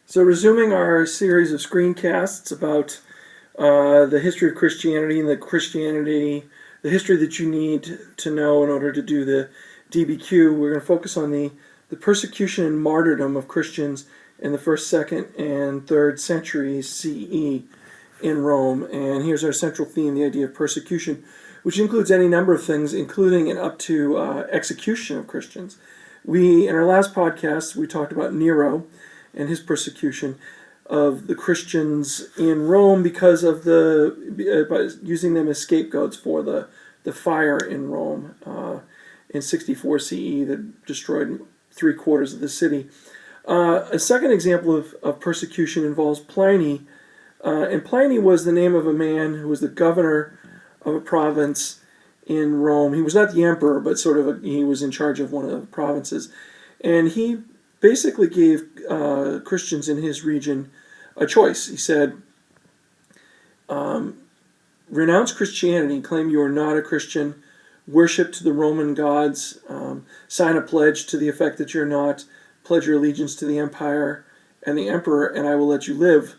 So, resuming our series of screencasts about the history of Christianity and the history that you need to know in order to do the DBQ, we're going to focus on the persecution and martyrdom of Christians in the 1st, 2nd, and 3rd centuries CE in Rome. And here's our central theme, the idea of persecution, which includes any number of things, including and up to execution of Christians. In our last podcast, we talked about Nero and his persecution of the Christians in Rome because of by using them as scapegoats for the fire in Rome in 64 CE that destroyed 3/4 of the city. A second example of persecution involves Pliny, and Pliny was the name of a man who was the governor of a province in Rome. He was not the emperor, but he was in charge of one of the provinces, and he basically gave Christians in his region a choice. He said, renounce Christianity, claim you are not a Christian, worship to the Roman gods, sign a pledge to the effect that you're not, pledge your allegiance to the empire and the emperor, and I will let you live.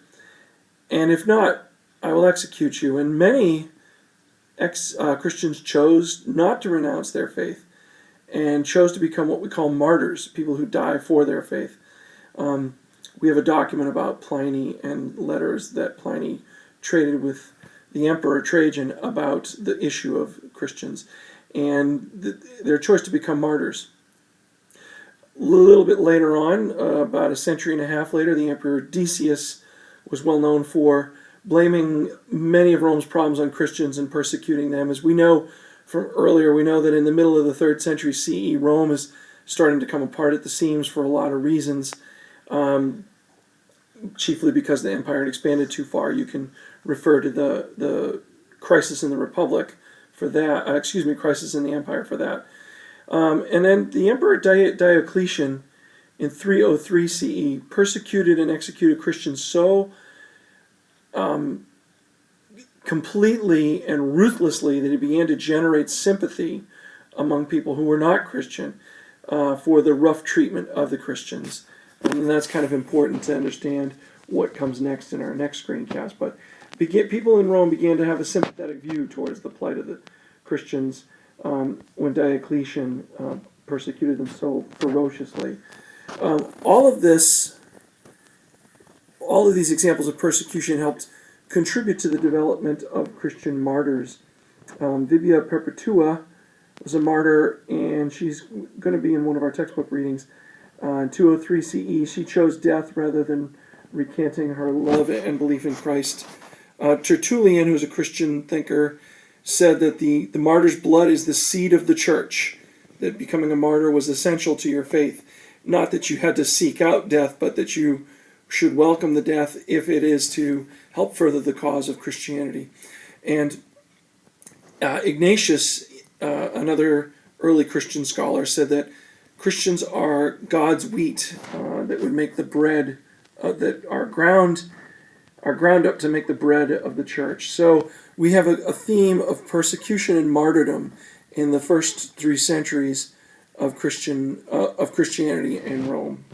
And if not, I will execute you. And many Christians chose not to renounce their faith and chose to become what we call martyrs, people who die for their faith. We have a document about Pliny and letters that Pliny traded with the Emperor Trajan about the issue of Christians and their choice to become martyrs. A little bit later on, about a century and a half later, the Emperor Decius was well known for blaming many of Rome's problems on Christians and persecuting them. As we know from earlier, we know that in the middle of the 3rd century CE, Rome is starting to come apart at the seams for a lot of reasons, chiefly because the empire had expanded too far. You can refer to the crisis in the Republic for that, crisis in the empire for that. And then the Emperor Diocletian in 303 CE persecuted and executed Christians so completely and ruthlessly that he began to generate sympathy among people who were not Christian for the rough treatment of the Christians. And that's kind of important to understand what comes next in our next screencast. But people in Rome began to have a sympathetic view towards the plight of the Christians when Diocletian persecuted them so ferociously. All of these examples of persecution helped contribute to the development of Christian martyrs. Vivia Perpetua was a martyr, and she's going to be in one of our textbook readings. In 203 CE, she chose death rather than recanting her love and belief in Christ. Tertullian, who's a Christian thinker, said that the martyr's blood is the seed of the church, that becoming a martyr was essential to your faith. Not that you had to seek out death, but that you should welcome the death if it is to help further the cause of Christianity. And Ignatius, another early Christian scholar, said that Christians are God's wheat that would make the bread that are ground up to make the bread of the church. So we have a theme of persecution and martyrdom in the first 3 centuries of Christianity in Rome.